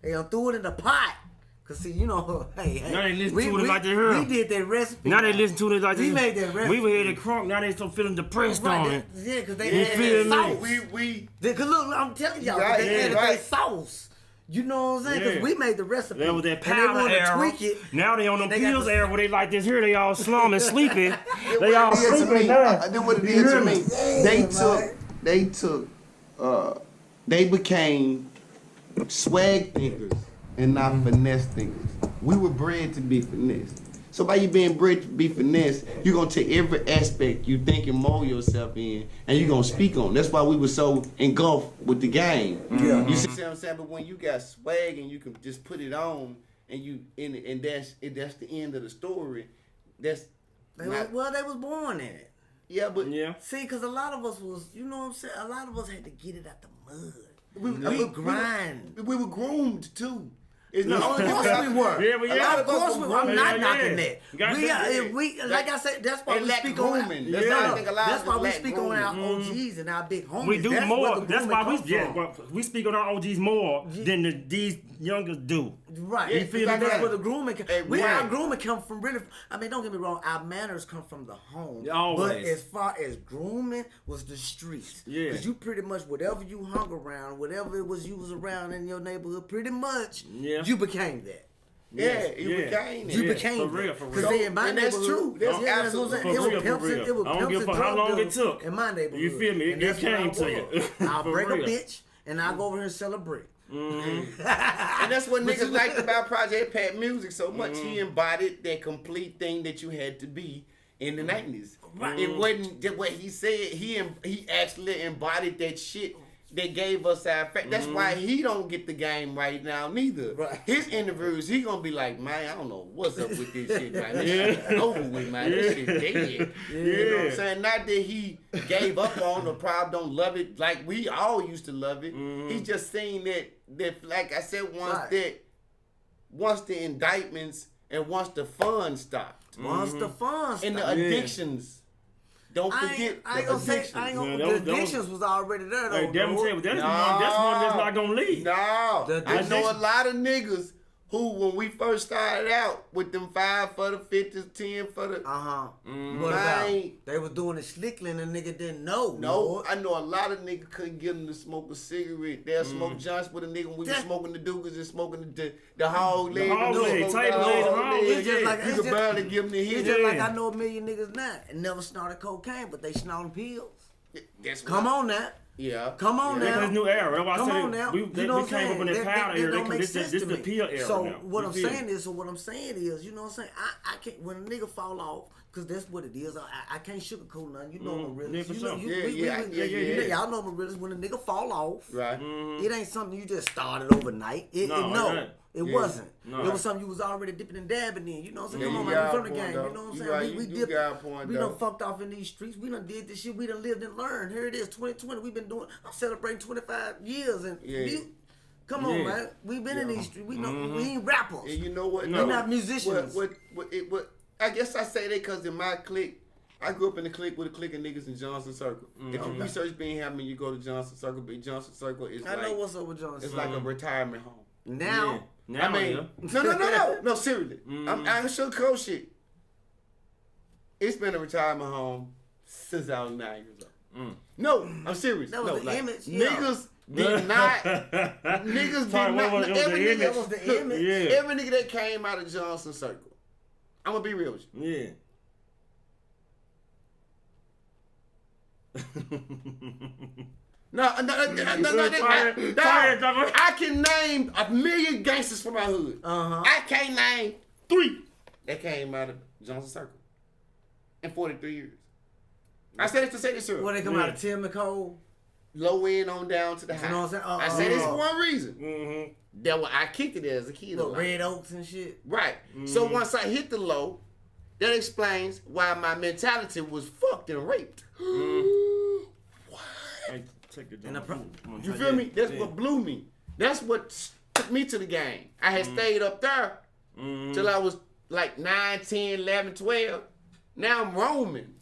They done threw it in the pot. Cause see, you know, hey, now they listen to it like they heard. We did that recipe. Now they listen to it like we made that recipe. We were here at Crunk. Now they so feeling depressed on it. Yeah, cause they added sauce. Cause look, I'm telling y'all, they added that sauce. You know what I'm saying? Cause we made the recipe. That was that powder era. Tweak it. Now they on them pills era where they like this here. They all slum and sleeping. They all sleeping. Then what it did to me? They became swag thinkers and not finesse thinkers. We were bred to be finesse. So by you being bred to be finesse, you're gonna take every aspect you think and mold yourself in, and you're gonna speak on. That's why we were so engulfed with the game. Yeah. You see what I'm saying? But when you got swag and you can just put it on, and that's the end of the story. They was born in it. Yeah, but see, cause a lot of us was, you know what I'm saying? A lot of us had to get it out the mud. We grind. We were groomed too. Of course we were. Yeah, of course we were. I'm not knocking that. We like I said, that's why we speak on. That's why we speak on our OGs and our big homies. We do more. That's why we speak on our OGs more than these youngers do. Right. You feel me? That's where the grooming. Our grooming come from really. I mean, don't get me wrong. Our manners come from the home. Always. But as far as grooming was the streets. Yeah. Because you pretty much whatever you hung around, whatever it was you was around in your neighborhood, pretty much. Yeah. You became that. You became that. You became for real. Because in my neighborhood, that's true. That's absolutely it was pimps. It was I don't give a fuck how long it took. In my neighborhood. You feel me? It came to you. I'll break a bitch and I'll go over here and celebrate. And that's what niggas liked about Project Pat music so much. He embodied that complete thing that you had to be in the 90s. Right. It wasn't just what he said. He actually embodied that shit that gave us our fact. That's why he don't get the game right now neither. Right. His interviews, he gonna be like, man, I don't know what's up with this shit, man. This shit over with, man. This shit dead. You know what I'm saying? Not that he gave up on the problem, don't love it like we all used to love it. He just seen that like I said once the indictments and once the fun stopped. Once the fun stopped. And the addictions. Don't forget the addictions was already there though. Hey, that's one that's not gonna leave. No. I know a lot of niggas who, when we first started out with them 5 for the 50s, 10 for the... What about? They was doing it slickly and the nigga didn't know. No, Lord. I know a lot of niggas couldn't get them to smoke a cigarette. They'll smoke joints with a nigga when we was smoking the dookas and smoking the hog leg. The hog leg, table leg, you could barely give them the hit. It's just like I know a million niggas now and never snorted cocaine, but they snorting pills. Come on now. Yeah. Come on now. It's a new era. That's why Come I said on now. We came up in that powder era. This is the pill era so now. What I'm saying is, you know what I'm saying? I can't, when a nigga fall off, because that's what it is, I can't sugarcoat nothing. You know I'm a realist. Y'all know I'm a realist. When a nigga fall off, right? It ain't something you just started overnight. It wasn't. No. It was something you was already dipping and dabbing in. You know what I'm saying? Come on, man, we from the game. You know what I'm saying? We dipped. We done fucked off in these streets. We done did this shit. We done lived and learned. Here it is, 2020. We've been doing. I'm celebrating 25 years and. Come on, man. We've been in these streets. We know we ain't rappers. And you know what? We're not musicians. I guess I say that because in my clique, I grew up in a clique with a clique of niggas in Johnson Circle. If you research being happening, you go to Johnson Circle. But Johnson Circle is I know what's up with Johnson. It's like a retirement home. Now. I mean, no, seriously. I ain't sugarcoat shit. It's been a retirement home since I was 9 years old. No, I'm serious. That was the image. Niggas did not. Niggas did not. Every nigga that came out of Johnson Circle. I'm gonna be real with you. No. I can name a million gangsters from my hood. I can't name 3 that came out of Johnson Circle in 43 years. I said it to say this, sir. When they come out of Tim McCole? Low end on down to the high. You know what I'm saying? I said this for one reason. That I kicked it as a kid. Red Oaks and shit. Right. So once I hit the low, that explains why my mentality was fucked and raped. You feel me? That's what blew me. That's what took me to the game. I had stayed up there till I was like 9, 10, 11, 12. Now I'm roaming,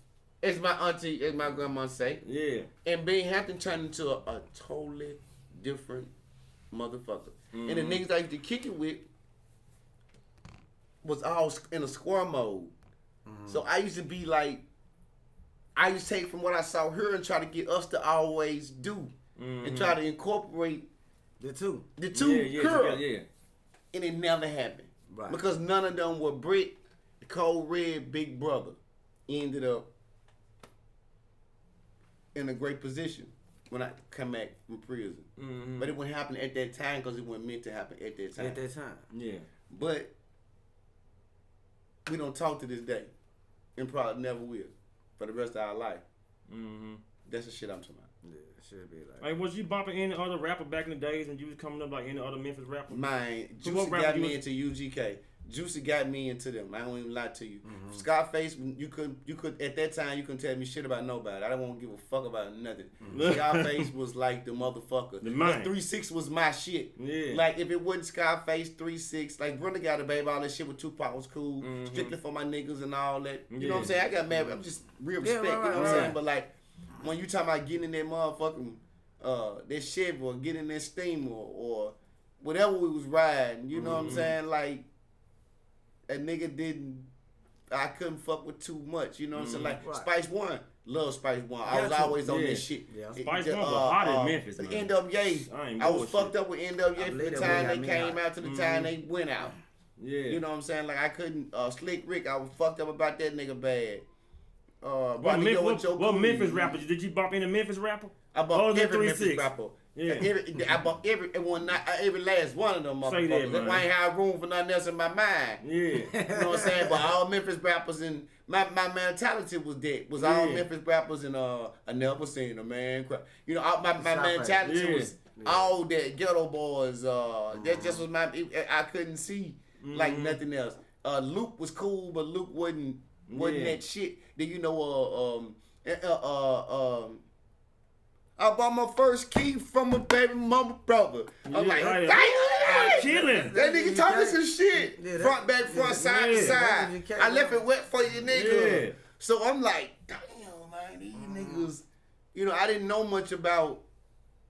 as my auntie, as my grandma say. Yeah. And being Hampton turned into a totally different motherfucker. and the niggas I used to kick it with was all in a square mode. So I used to be like, I used to take from what I saw her and try to get us to always do and try to incorporate the two girls. And it never happened. Right. Because none of them were Brick, Cold Red, Big Brother. Ended up in a great position when I come back from prison. But it wouldn't happen at that time because it wasn't meant to happen at that time. At that time. Yeah. But we don't talk to this day. And probably never will. For the rest of our life. That's the shit I'm talking about. Yeah, it should be like. Hey, was you bumping any other rapper back in the days and you was coming up like any other Memphis rapper? Man, Juicy got me into UGK. Juicy got me into them. I don't even lie to you. Scarface, you could at that time you couldn't tell me shit about nobody. I don't want to give a fuck about nothing. Scarface was like the motherfucker. The 3-6 was my shit. Yeah. Like if it wasn't Scarface, 3-6, like Brenda got a baby, all that shit with Tupac was cool. Strictly for my niggas and all that. You know what I'm saying? I got mad. I'm just real respect. You know what I'm saying? But like when you talking about getting in that motherfucking that Chevy or getting in that Steamer or whatever we was riding, you know what I'm saying? Like a nigga I couldn't fuck with too much, you know what I'm saying? Like Spice One, love Spice One. I was always on this shit. Yeah. Spice One was hot in Memphis, man. NWA, I was fucked up with NWA from the time they came out to the time they went out. Yeah. You know what I'm saying? Like I couldn't, Slick Rick, I was fucked up about that nigga bad. What Memphis rapper? Did you bump in a Memphis rapper? I bumped every Memphis rapper. Yeah. I bumped every last one of them motherfuckers. That I ain't have room for nothing else in my mind. Yeah. You know what I'm saying? But all Memphis rappers and my mentality was that. Was all Memphis rappers and I never seen a man cry. You know, my mentality was all that ghetto boys. That just was I couldn't see like nothing else. Luke was cool, but Luke wasn't that shit. Then you know I bought my first key from my baby mama brother. I'm like, killing. That nigga talking some shit. Yeah, front, back, front, side to side. I left it wet for you nigga. Yeah. So I'm like, damn, man, these niggas, you know, I didn't know much about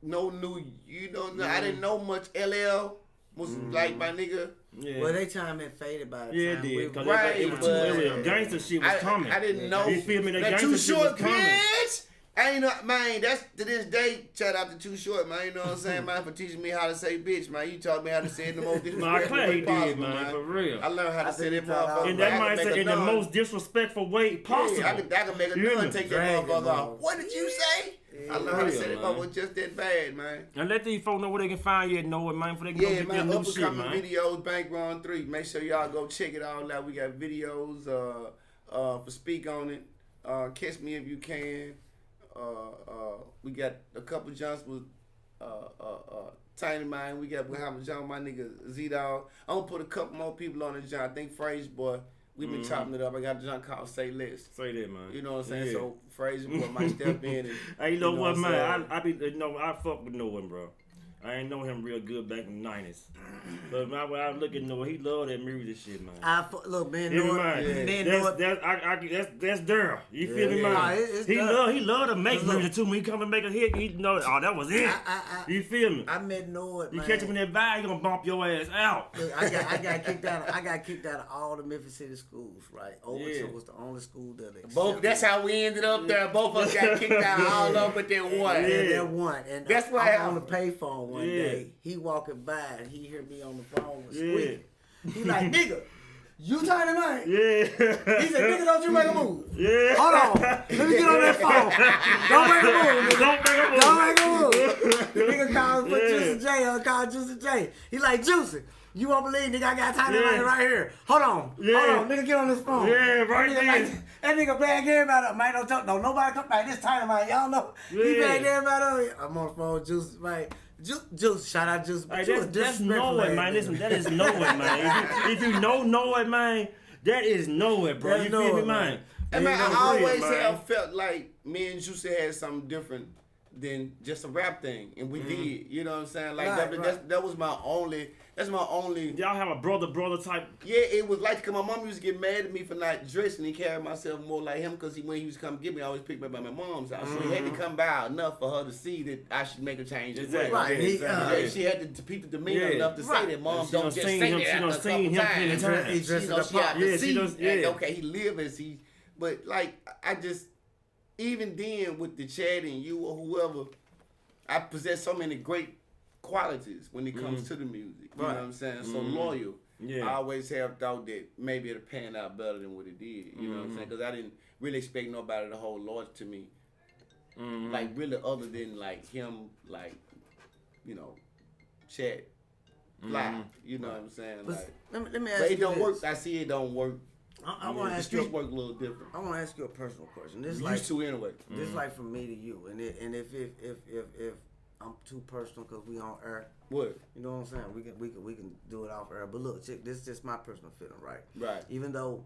I didn't know much. LL was like my nigga. Yeah. Well, they time had faded by the time. Yeah, it did. Gangsta shit was coming. I didn't know. You feel me? That gangsta shit was coming. I ain't know, man, that's to this day, shout out to Too Short, man, you know what I'm saying, man, for teaching me how to say bitch, man. You taught me how to say it in the most disrespectful way possible, man. For real. I learned how to say that motherfucker. And that might say in the most disrespectful way possible. Yeah, I can make a nun take that motherfucker off. What did you say? I learned how to say that motherfucker just that bad, man. And let these folks know where they can find you at Noid, man, for they can go get their new shit, man. Upcoming videos, Bank Run 3. Make sure y'all go check it all out. We got videos for Speak On It. Catch Me If You Can. We got a couple jumps with Tiny Mind. We have a jump with my nigga Z-dogg. I'm gonna put a couple more people on the jump. I think Phrase Boy, we been chopping it up. I got a jump called Say Less. Say that, man. You know what I'm saying? Yeah. So Phrase Boy might step in. And, hey, you know what, man? I fuck with Noid, bro. I ain't know him real good back in the 90s. But when I look at Noid, he love that music shit, man. Look, man, that's Daryl. You feel me, man? He love to make music too. When he come and make a hit, he know, that was it. You feel me? I met Noid, man. You catch him in that vibe, he gonna bump your ass out. Look, I got kicked out of all the Memphis City schools, right? Overton was the only school that accepted. That's how we ended up there. Both of us got kicked out all of them, but then one. Yeah, that one. And that's why I'm on the payphone one day. He walking by and he hear me on the phone squeaking. He like, nigga, you Tiny Mind? Yeah. He said, nigga, don't you make a move. Yeah. Hold on. Let me get on that phone. Don't make a move. The nigga called for Juicy J. I called Juicy J. He like, Juicy, you won't believe, nigga, I got Tiny Mind right here. Hold on. Nigga, get on this phone. Yeah, right there. Like, that nigga bagged everybody up. Man, don't nobody come back. This Tiny Mind, y'all know. He bagged everybody up. I'm on the phone, Juicy, man. Juice, shout out Juice. Hey, that's Noid, man. Listen, that is Noid, man. If you know Noid, man, that is Noid, bro. You feel me, man? And man, I always have felt like me and Juicy had something different than just a rap thing, and we did. You know what I'm saying? Like Right. that was my only. That's my only. Y'all have a brother type. Yeah, it was like, cause my mom used to get mad at me for not dressing and carrying myself more like him, cause when he used to come get me, I always pick me up at my mom's house. So he had to come by enough for her to see that I should make a change. Exactly. Right. She had to peep the demeanor enough to say that mom don't just say that. She done seen him plenty times. She had to see. Okay, he live as he. But like, I just, even then with the Chad and you or whoever, I possess so many great qualities when it comes to the music. You know what I'm saying? So loyal. Yeah. I always have thought that maybe it'll pan out better than what it did. You know what I'm saying? Because I didn't really expect nobody to hold loyal to me. Like really other than like him, like, you know, Chad Fly. You know what I'm saying? Like, let me ask but you it don't this. work. I see it don't work. I want to ask the you. streets work a little different. I want to ask you a personal question. This We like used to anyway. This like from me to you, and if I'm too personal because we on air. What? You know what I'm saying? We can do it off air. But look, check, this is just my personal feeling, right? Right. Even though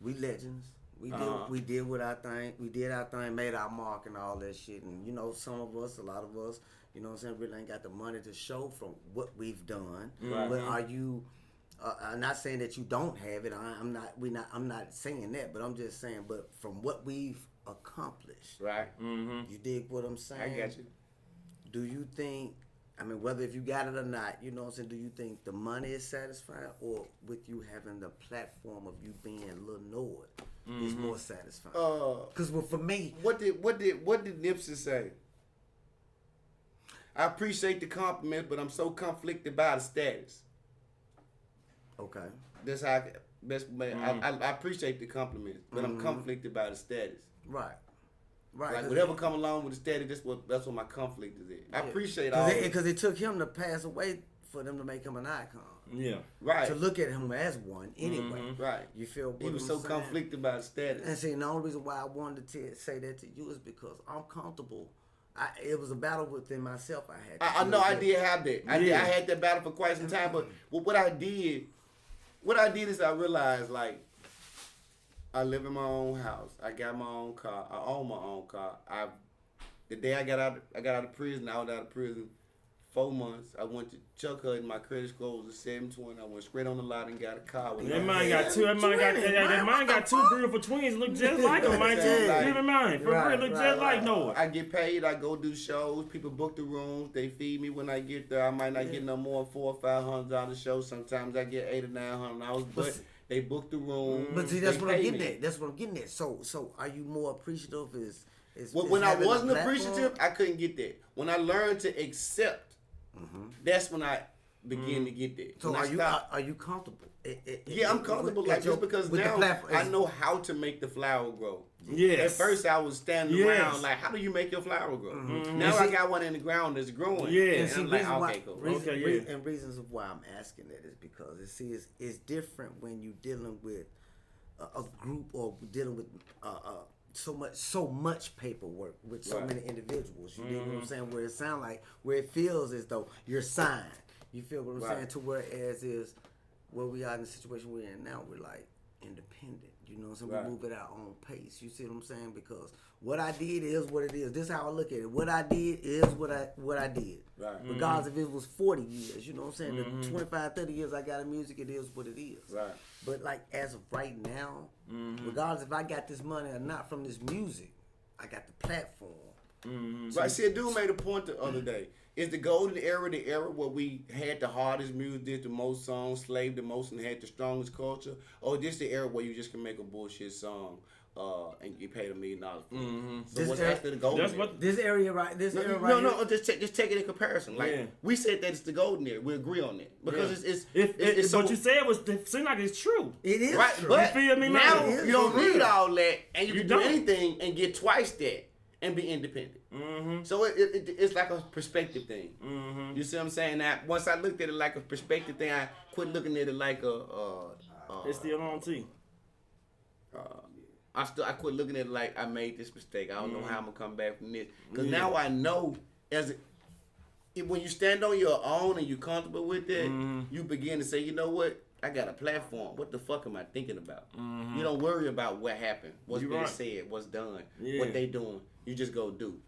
we legends, we did what our thing, made our mark and all that shit. And you know, some of us, a lot of us, you know what I'm saying, really ain't got the money to show from what we've done. Right. But are you? I'm not saying that you don't have it. I'm not saying that. But I'm just saying. But from what we've accomplished, right? You dig what I'm saying? I got you. Do you think? I mean, whether if you got it or not, you know what I'm saying? Do you think the money is satisfying, or with you having the platform of you being Lil Noid is more satisfying? Because for me, what did Nipsey say? I appreciate the compliment, but I'm so conflicted by the status. Okay. That's how I appreciate the compliment, but I'm conflicted by the status. Right. Right. Like whatever come along with the status, that's what my conflict is at. I appreciate all because it took him to pass away for them to make him an icon. Yeah. Right. To look at him as one anyway. Right. You feel what he was so saying? conflicted by the status. And see, the only reason why I wanted to say that to you is because I'm comfortable. It was a battle within myself. I had. I know I did have that. I had that battle for quite some time. But what I did is I realized, like, I live in my own house. I got my own car. I own my own car. The day I got out of prison, I was out of prison 4 months. I went to Chuck Hut and my credit score was a 720. I went straight on the lot and got a car. That man got two beautiful twins look just like him, man. Keep in mind, for real, look just like Noah. I get paid. I go do shows. People book the rooms. They feed me when I get there. I might not get no more than $400 or $500 on the show. Sometimes I get $800 or $900, but they book the room. But see, that's what I'm getting at. That's what I'm getting at. So are you more appreciative? When I wasn't appreciative, I couldn't get that. When I learned to accept, that's when I begin to get that. So are you comfortable? Yeah, I'm comfortable. Like just because now I know how to make the flower grow. Yes. At first I was standing around like, how do you make your flower grow? Now I got one in the ground that's growing. Yeah. And I'm like, okay, cool. And reasons of why I'm asking that is because it's different when you're dealing with a group or dealing with so much paperwork with so many individuals. You know what I'm saying? Where it feels as though you're signed. You feel what I'm saying? To whereas is where we are in the situation we're in now, we're like independent. You know what I'm saying? We move at our own pace. You see what I'm saying? Because what I did is what it is. This is how I look at it. What I did is what I did. Right. Regardless if it was 40 years. You know what I'm saying? The 25, 30 years I got in music, it is what it is. Right. But like as of right now, regardless if I got this money or not from this music, I got the platform. Right. See, a dude made a point the other day. Is the golden era the era where we had the hardest music, did the most songs, slaved the most, and had the strongest culture? Or this the era where you just can make a bullshit song and get paid $1 million for it? So what's after the golden era? This area right No, just take it in comparison. Like we said that it's the golden era. We agree on that. Because it's so, what you said seemed like it's true. It is right, true. But you feel me now now? you don't need all that, and you can do anything and get twice that and be independent. So it's like a perspective thing. You see what I'm saying? Now, once I looked at it like a perspective thing, I quit looking at it like it's still on T. I quit looking at it like I made this mistake. I don't know how I'm gonna come back from this. Because now I know when you stand on your own and you're comfortable with it, you begin to say, you know what? I got a platform. What the fuck am I thinking about? You don't worry about what happened, what's being said, what's done, what they doing. You just go do.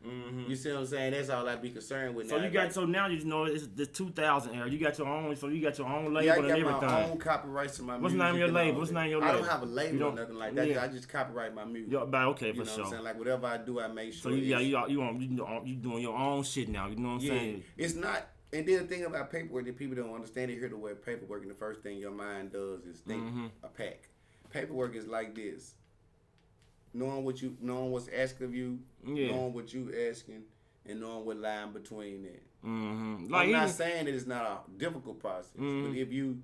You see what I'm saying? That's all I be concerned with. So now. So now you know it's the 2000 era. You got your own. So you got your own label I got and everything. my own copyrights to my music. What's the name of your label? I don't have a label or nothing like that. I just copyright my music. Okay, for you know sure. What I'm saying? Like whatever I do, I make sure. So you doing your own shit now. You know what I'm saying? It's not. And then the thing about paperwork that people don't understand, they hear the word paperwork, and the first thing your mind does is think a pack. Paperwork is like this. Knowing what's asked of you, knowing what you asking, and knowing what line between that. I'm not saying that it's not a difficult process, but if you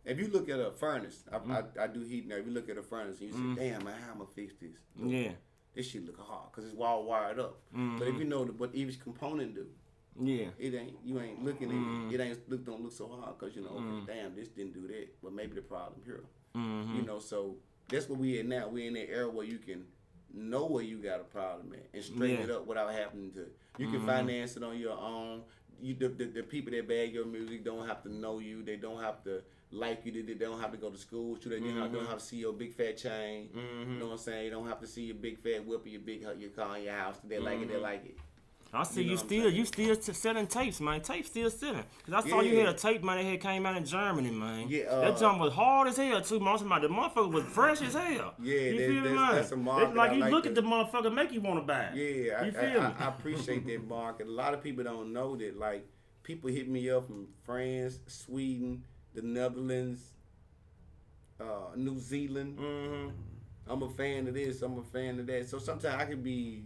look at a furnace, I do heat now. If you look at a furnace and you say, "Damn, man, how am I fix this?" This shit look hard because it's all wired up. But if you know what each component do, you ain't looking at it. Don't look so hard because okay, damn, this didn't do that. But maybe the problem here. So that's what we in now. We in that era where you can know where you got a problem at and straighten it up without having to. You can finance it on your own. The people that bag your music don't have to know you. They don't have to like you. They don't have to go to school with you. They don't have to see your big fat chain. You know what I'm saying? They don't have to see your big fat whip or your car in your house. They like it. They like it. I see you still selling tapes, man. Tapes still selling. Cause I saw you had a tape, man, that had came out in Germany, man. That jump was hard as hell too, man. The motherfucker was fresh as hell. You feel me, man? That's a market. It's like you look at the motherfucker, make you want to buy it. You feel me? I appreciate that market. A lot of people don't know that. Like people hit me up from France, Sweden, the Netherlands, New Zealand. I'm a fan of this. I'm a fan of that. So sometimes I can be.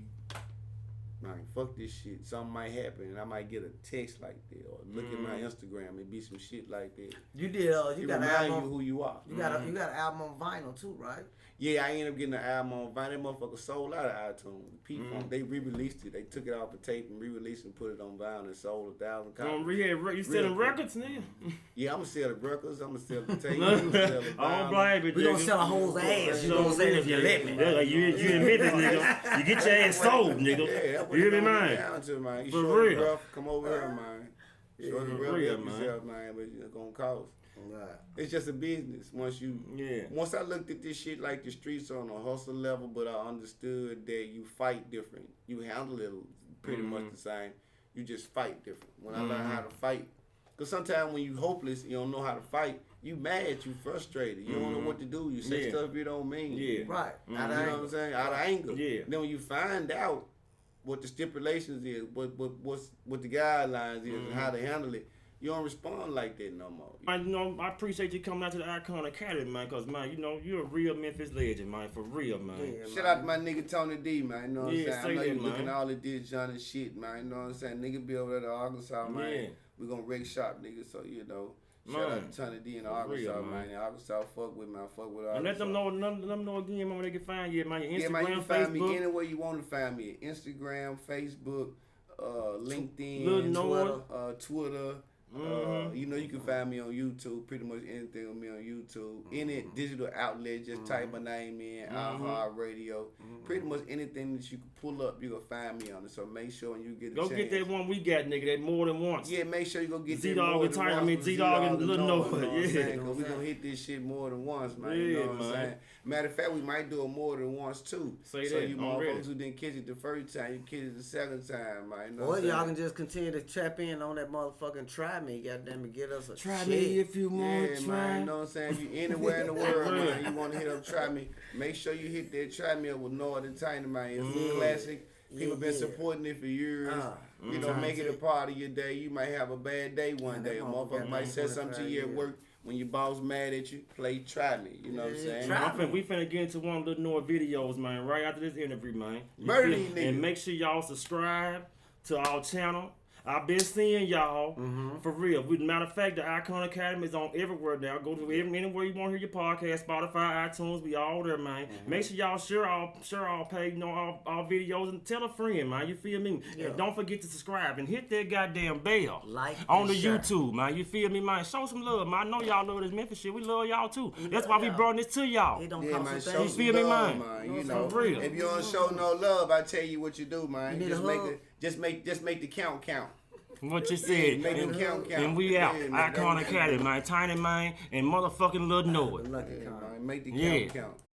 Man, fuck this shit. Something might happen, and I might get a text like that, or look at my Instagram and be some shit like that. You did. You got an album. You who you are. You got an album on vinyl too, right? Yeah, I ended up getting an album on vinyl. That motherfucker sold out of iTunes. People, they re-released it. They took it off the tape and re-released it and put it on vinyl and sold 1,000 copies. You selling records, nigga? Yeah, I'm gonna sell the records. I'm gonna sell the tape. I'm gonna sell the I don't blame it. We gonna sell a whole ass. You know what I'm saying? If you let me. Yeah, like you in Memphis, nigga. You get your ass sold, nigga. Yeah, you hear me, man? You For sure real. Rough, come over here, man. Sure the real yourself, man, but it's gonna cost. Right. It's just a business. Once I looked at this shit like the streets on a hustle level, but I understood that you fight different. You handle it pretty much the same. You just fight different. When I learned how to fight, because sometimes when you hopeless, you don't know how to fight. You mad, you frustrated. You don't know what to do. You say stuff you don't mean. Right. You know what I'm saying? Out of anger. Then when you find out what the stipulations is, what the guidelines is, and how to handle it, you don't respond like that no more. I appreciate you coming out to the Icon Academy, man, because, man, you're a real Memphis legend, man, for real, man. Shout out to my nigga Tony D, man, you know what I'm saying? I know you looking at all of this John and shit, man, you know what I'm saying? Nigga be over there to Arkansas, man. We gonna wreck shop, nigga, so, shout out to Tony D in Arkansas, real, man. Arkansas, fuck with me, I fuck with Arkansas. And let them know again, man, where they can find you, man. Your Instagram, man, you can find Facebook. me anywhere you want to find me. Instagram, Facebook, LinkedIn, Lil Noid, Twitter. You can find me on YouTube. Pretty much anything with me on YouTube. Any digital outlet, just type my name in. iHeartRadio. Pretty much anything that you can pull up, you can find me on it. So make sure when you get a chance. Go get that one we got, nigga. That more than once. Yeah, make sure you go get z-dogg that more than once. z-dogg and Lil Noid. Yeah, because we gonna hit this shit more than once, man. You know what I'm saying? Matter of fact, we might do it more than once too. So you motherfuckers who didn't catch it the first time, you catch it the second time, man. You know or y'all can just continue to trap in on that motherfucking try me, goddamn it, get us a try check. Me if you want to try. Man, you know what I'm saying? If you anywhere in the world, man, you want to hit up Try Me, make sure you hit that Try Me up with Noid and Tiny, man. It's a classic. People been supporting it for years. Make it a part of your day. You might have a bad day one day. A motherfucker might say something to you at work. When your boss mad at you, play Try Me. You know what I'm saying? We finna get into one of the Noid videos, man, right after this interview, man. Murder these niggas. And make sure y'all subscribe to our channel. I've been seeing y'all for real. Matter of fact, the Icon Academy is on everywhere now. Go to anywhere you want to hear your podcast, Spotify, iTunes. We all there, man. Make sure y'all share our page, our videos, and tell a friend, man. You feel me? Yeah. And don't forget to subscribe and hit that goddamn bell on the YouTube, man. You feel me, man? Show some love, man. I know y'all love this Memphis shit. We love y'all too. That's why we brought this to y'all. It don't cost a thing. You feel me, man? You know, for real. If you don't show no love, I tell you what you do, man. Just make the count. What you said. Make it count. And we out. Icon Academy, man. Tiny man and motherfucking Lil Noid. Man, make the count count.